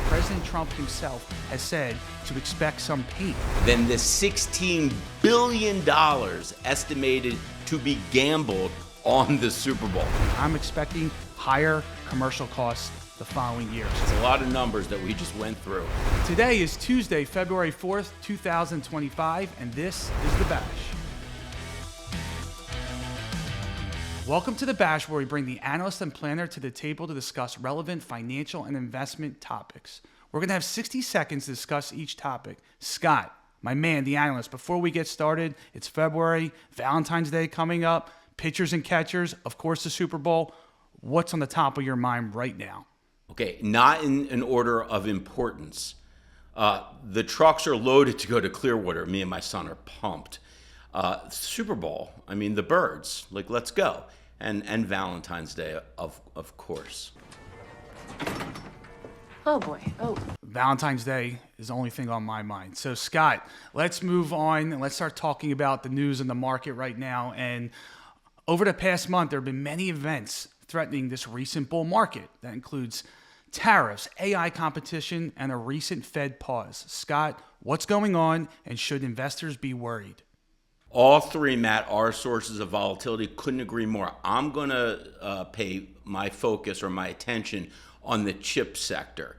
President Trump himself has said to expect some pain. Then the $16 billion estimated to be gambled on the Super Bowl. I'm expecting higher commercial costs the following years. It's a lot of numbers that we just went through. Today is Tuesday, February 4th, 2025, and this is The Bash. Welcome to The Bash, where we bring the analyst and planner to the table to discuss relevant financial and investment topics. We're going to have 60 seconds to discuss each topic. Scott, my man, the analyst, before we get started, it's February, Valentine's Day coming up, pitchers and catchers, of course the Super Bowl. What's on the top of your mind right now? Okay, not in an order of importance. The trucks are loaded to go to Clearwater. Me and my son are pumped. Super Bowl, I mean, the birds, like, let's go. And Valentine's Day, of course. Oh boy, Valentine's Day is the only thing on my mind. So Scott, let's move on and let's start talking about the news in the market right now. And over the past month, there have been many events threatening this recent bull market. That includes tariffs, AI competition, and a recent Fed pause. Scott, what's going on, and should investors be worried? All three, Matt, are sources of volatility. Couldn't agree more. I'm going to pay my focus or my attention on the chip sector.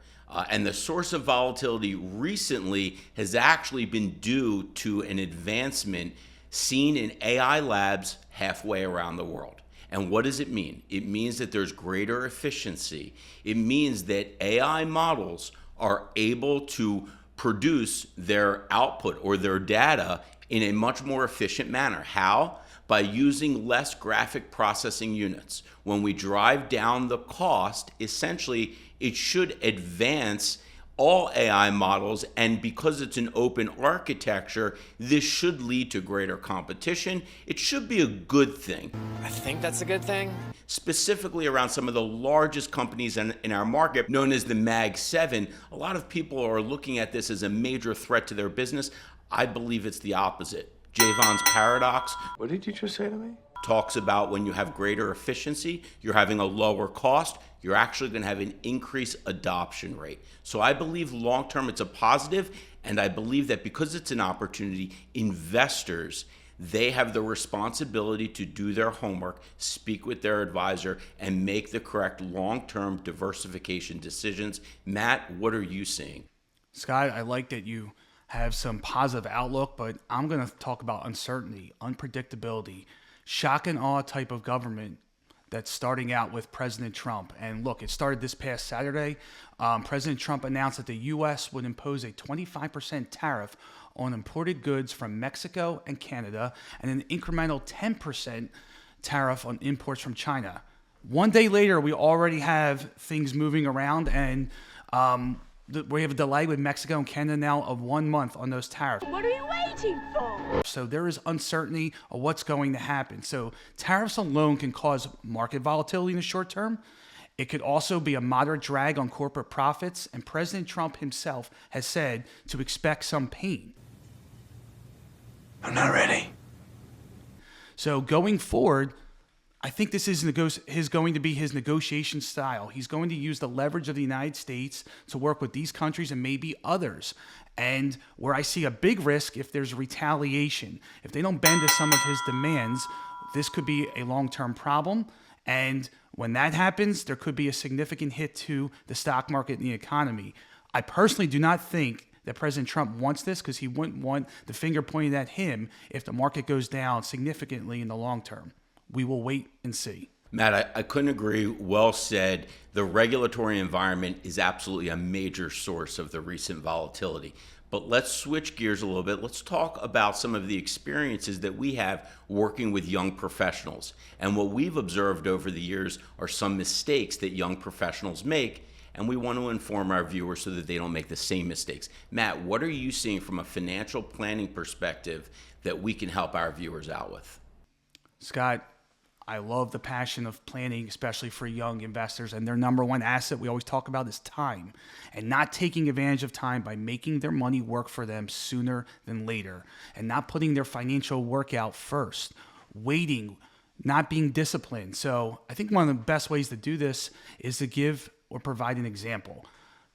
And the source of volatility recently has actually been due to an advancement seen in AI labs halfway around the world. And what does it mean? It means that there's greater efficiency. It means that AI models are able to produce their output or their data in a much more efficient manner. How? By using less graphic processing units. When we drive down the cost, essentially, it should advance all AI models, and because it's an open architecture, this should lead to greater competition. It should be a good thing. I think that's a good thing. Specifically around some of the largest companies in our market, known as the Mag 7, a lot of people are looking at this as a major threat to their business. I believe it's the opposite. Javon's paradox. What did you just say to me? Talks about when you have greater efficiency, you're having a lower cost, you're actually going to have an increased adoption rate. So I believe long-term it's a positive, and I believe that because it's an opportunity, investors, they have the responsibility to do their homework, speak with their advisor, and make the correct long-term diversification decisions. Matt, what are you seeing? Scott, I like that you have some positive outlook, but I'm going to talk about uncertainty, unpredictability, shock and awe type of government that's starting out with President Trump. And look, it started this past Saturday. President Trump announced that the U.S. would impose a 25% tariff on imported goods from Mexico and Canada and an incremental 10% tariff on imports from China. One day later, we already have things moving around, and we have a delay with Mexico and Canada now of 1 month on those tariffs. what are you waiting for? So there is uncertainty of what's going to happen. So tariffs alone can cause market volatility in the short term. It could also be a moderate drag on corporate profits. And President Trump himself has said to expect some pain. I'm not ready. So going forward, I think this is going to be his negotiation style. He's going to use the leverage of the United States to work with these countries and maybe others. And where I see a big risk, if there's retaliation, if they don't bend to some of his demands, this could be a long-term problem. And when that happens, there could be a significant hit to the stock market and the economy. I personally do not think that President Trump wants this, because he wouldn't want the finger pointed at him if the market goes down significantly in the long term. We will wait and see. Matt, I couldn't agree. Well said. The regulatory environment is absolutely a major source of the recent volatility. But let's switch gears a little bit. Let's talk about some of the experiences that we have working with young professionals. And what we've observed over the years are some mistakes that young professionals make, and we want to inform our viewers so that they don't make the same mistakes. Matt, what are you seeing from a financial planning perspective that we can help our viewers out with? Scott, I love the passion of planning, especially for young investors, and their number one asset we always talk about is time, and not taking advantage of time by making their money work for them sooner than later, and not putting their financial workout first, waiting, not being disciplined. So I think one of the best ways to do this is to give or provide an example.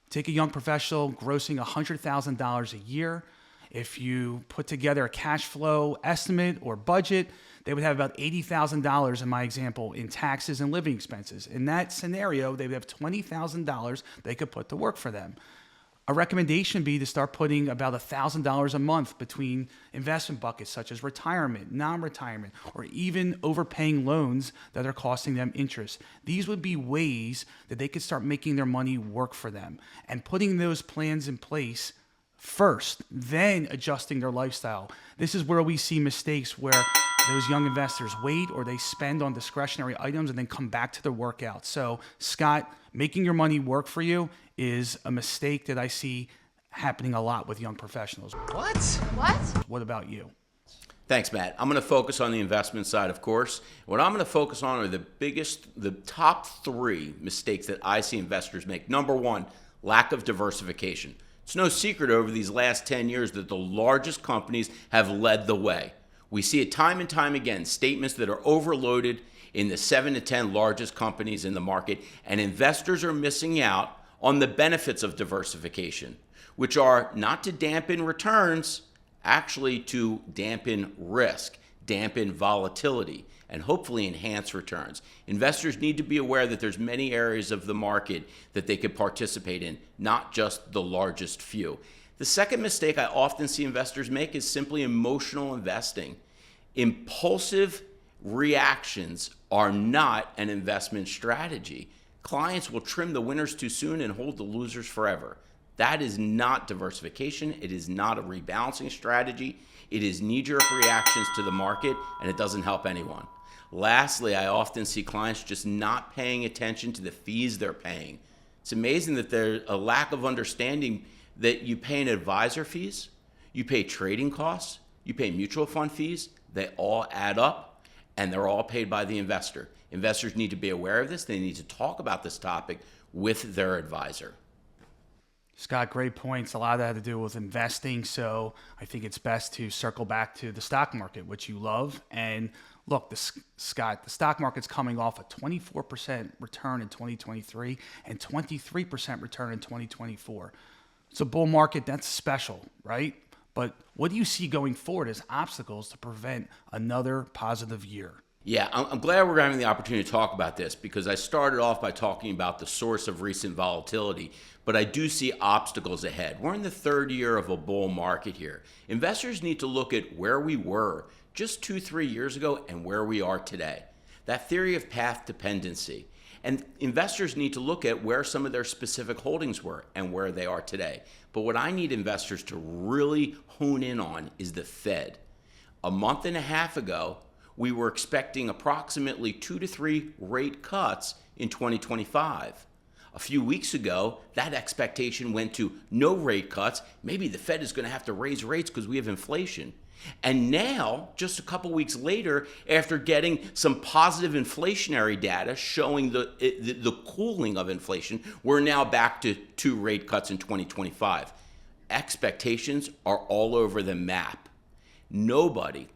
Take a young professional grossing $100,000 a year. If you put together a cash flow estimate or budget, they would have about $80,000 in my example in taxes and living expenses. In that scenario, they would have $20,000 they could put to work for them. A recommendation would be to start putting about $1,000 a month between investment buckets such as retirement, non-retirement, or even overpaying loans that are costing them interest. These would be ways that they could start making their money work for them and putting those plans in place first, then adjusting their lifestyle. This is where we see mistakes where those young investors wait or they spend on discretionary items and then come back to their workout. So, Scott, making your money work for you is a mistake that I see happening a lot with young professionals. What? What about you? Thanks, Matt. I'm going to focus on the investment side, of course. What I'm going to focus on are the top 3 mistakes that I see investors make. Number 1, lack of diversification. It's no secret over these last 10 years that the largest companies have led the way. We see it time and time again, statements that are overloaded in the 7 to 10 largest companies in the market, and investors are missing out on the benefits of diversification, which are not to dampen returns, actually to dampen risk, dampen volatility, and hopefully enhance returns. Investors need to be aware that there's many areas of the market that they could participate in, not just the largest few. The second mistake I often see investors make is simply emotional investing. Impulsive reactions are not an investment strategy. Clients will trim the winners too soon and hold the losers forever. That is not diversification. It is not a rebalancing strategy. It is knee-jerk reactions to the market, and it doesn't help anyone. Lastly, I often see clients just not paying attention to the fees they're paying. It's amazing that there's a lack of understanding that you pay an advisor fees, you pay trading costs, you pay mutual fund fees. They all add up, and they're all paid by the investor. Investors need to be aware of this. They need to talk about this topic with their advisor. Scott, great points. A lot of that had to do with investing. So I think it's best to circle back to the stock market, which you love. And look, Scott, the stock market's coming off a 24% return in 2023 and 23% return in 2024. It's a bull market. That's special, right? But what do you see going forward as obstacles to prevent another positive year? Yeah, I'm glad we're having the opportunity to talk about this because I started off by talking about the source of recent volatility, but I do see obstacles ahead. We're in the 3rd year of a bull market here. Investors need to look at where we were just 2-3 years ago and where we are today. That theory of path dependency. And investors need to look at where some of their specific holdings were and where they are today. But what I need investors to really hone in on is the Fed. A month and a half ago, we were expecting approximately 2 to 3 rate cuts in 2025. A few weeks ago, that expectation went to no rate cuts. Maybe the Fed is going to have to raise rates because we have inflation. And now, just a couple weeks later, after getting some positive inflationary data showing the cooling of inflation, we're now back to 2 rate cuts in 2025. Expectations are all over the map. Nobody,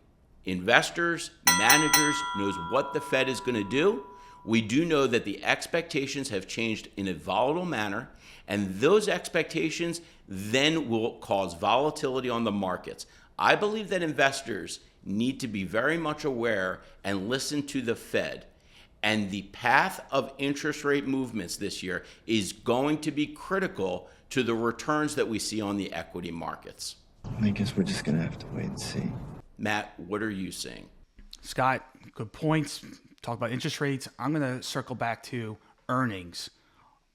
investors, managers, knows what the Fed is going to do. We do know that the expectations have changed in a volatile manner, and those expectations then will cause volatility on the markets. I believe that investors need to be very much aware and listen to the Fed. And the path of interest rate movements this year is going to be critical to the returns that we see on the equity markets. I guess we're just gonna have to wait and see. Matt, what are you seeing? Scott, good points. Talk about interest rates. I'm going to circle back to earnings.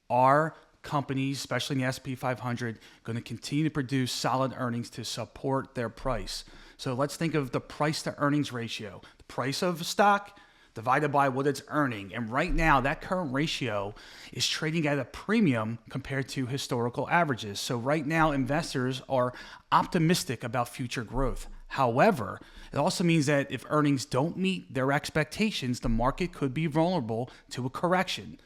Are companies, especially in the S&P 500, going to continue to produce solid earnings to support their price? So let's think of the price to earnings ratio. The price of a stock divided by what it's earning. And right now, that current ratio is trading at a premium compared to historical averages. So right now, investors are optimistic about future growth. However, it also means that if earnings don't meet their expectations, the market could be vulnerable to a correction.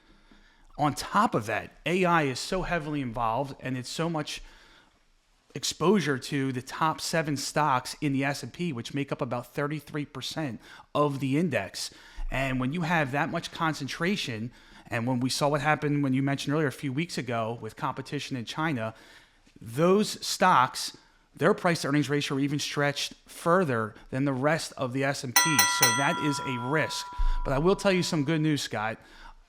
On top of that, AI is so heavily involved and it's so much exposure to the top 7 stocks in the S&P, which make up about 33% of the index. And when you have that much concentration And when we saw what happened when you mentioned earlier a few weeks ago with competition in China, those stocks, their price to earnings ratio even stretched further than the rest of the S&P. So that is a risk. But I will tell you some good news, Scott.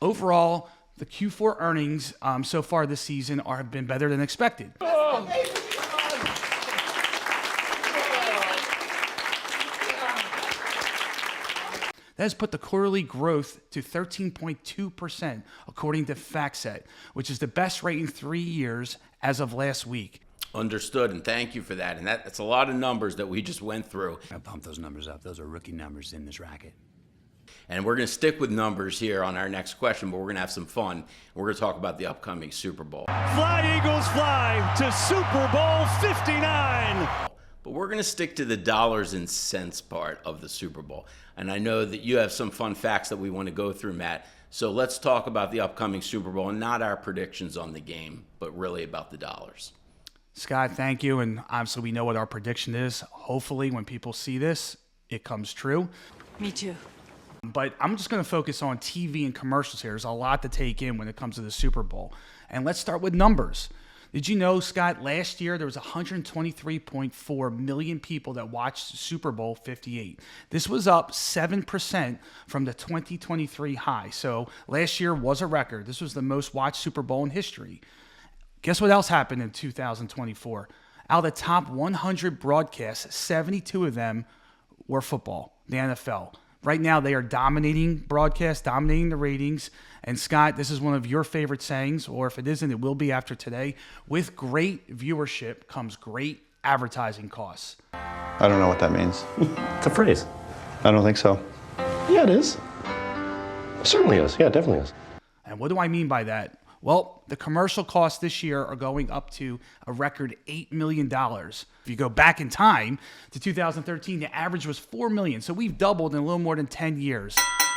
Overall, the Q4 earnings so far this season have been better than expected. That has put the quarterly growth to 13.2%, according to FactSet, which is the best rate in 3 years as of last week. Understood, and thank you for that. And that's a lot of numbers that we just went through. I pump those numbers up. Those are rookie numbers in this racket. And we're going to stick with numbers here on our next question, but we're going to have some fun. We're going to talk about the upcoming Super Bowl. Fly, Eagles, fly to Super Bowl 59. But we're going to stick to the dollars and cents part of the Super Bowl. And I know that you have some fun facts that we want to go through, Matt. So let's talk about the upcoming Super Bowl and not our predictions on the game, but really about the dollars. Scott, thank you. And obviously we know what our prediction is. Hopefully when people see this, it comes true. Me too. But I'm just going to focus on TV and commercials here. There's a lot to take in when it comes to the Super Bowl. And let's start with numbers. Did you know, Scott, last year there was 123.4 million people that watched Super Bowl 58. This was up 7% from the 2023 high. So last year was a record. This was the most watched Super Bowl in history. Guess what else happened in 2024? Out of the top 100 broadcasts, 72 of them were football, the NFL. Right now, they are dominating broadcasts, dominating the ratings. And Scott, this is one of your favorite sayings, or if it isn't, it will be after today. With great viewership comes great advertising costs. I don't know what that means. It's a phrase. I don't think so. Yeah, it is. It certainly is. Yeah, it definitely is. And what do I mean by that? Well, the commercial costs this year are going up to a record $8 million. If you go back in time to 2013, the average was $4 million. So we've doubled in a little more than 10 years.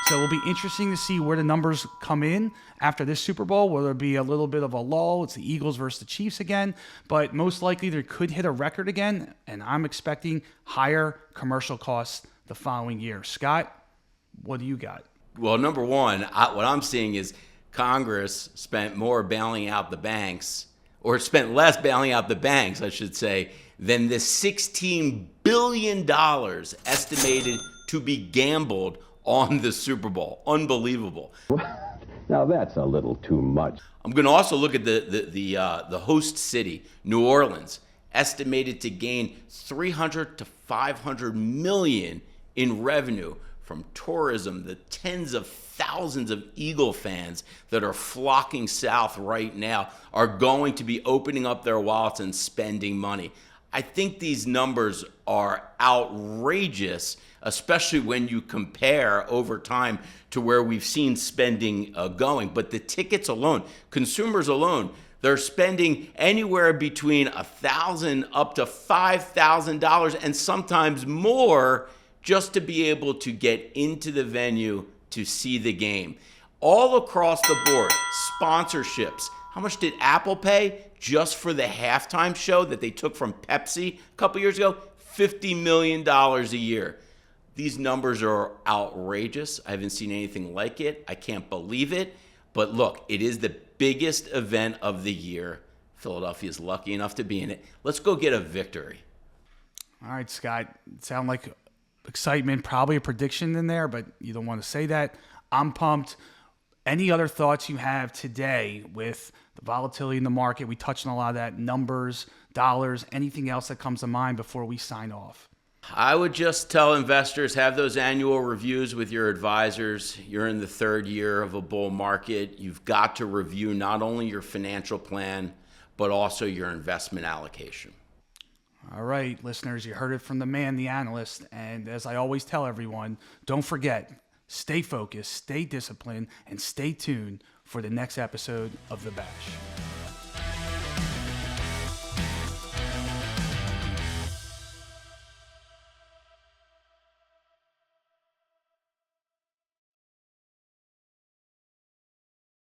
So it'll be interesting to see where the numbers come in after this Super Bowl. Will there be a little bit of a lull? It's the Eagles versus the Chiefs again. But most likely they could hit a record again. And I'm expecting higher commercial costs the following year. Scott, what do you got? Well, number one, what I'm seeing is Congress spent more bailing out the banks, or spent less bailing out the banks, I should say, than the $16 billion estimated to be gambled on the Super Bowl. Unbelievable. Now that's a little too much. I'm going to also look at the host city, New Orleans, estimated to gain 300 to 500 million in revenue from tourism, the tens of thousands of Eagle fans that are flocking south right now are going to be opening up their wallets and spending money. I think these numbers are outrageous, especially when you compare over time to where we've seen spending going. But the tickets alone, consumers alone, they're spending anywhere between $1,000 up to $5,000 and sometimes more just to be able to get into the venue to see the game. All across the board, sponsorships. How much did Apple pay just for the halftime show that they took from Pepsi a couple years ago? $50 million a year. These numbers are outrageous. I haven't seen anything like it. I can't believe it. But look, it is the biggest event of the year. Philadelphia is lucky enough to be in it. Let's go get a victory. All right, Scott. It sounds like excitement, probably a prediction in there, but you don't want to say that. I'm pumped. Any other thoughts you have today with the volatility in the market? We touched on a lot of that, numbers, dollars, anything else that comes to mind before we sign off? I would just tell investors, have those annual reviews with your advisors. You're in the third year of a bull market. You've got to review not only your financial plan, but also your investment allocation. All right, listeners, you heard it from the man, the analyst. And as I always tell everyone, don't forget, stay focused, stay disciplined, and stay tuned for the next episode of The Bash.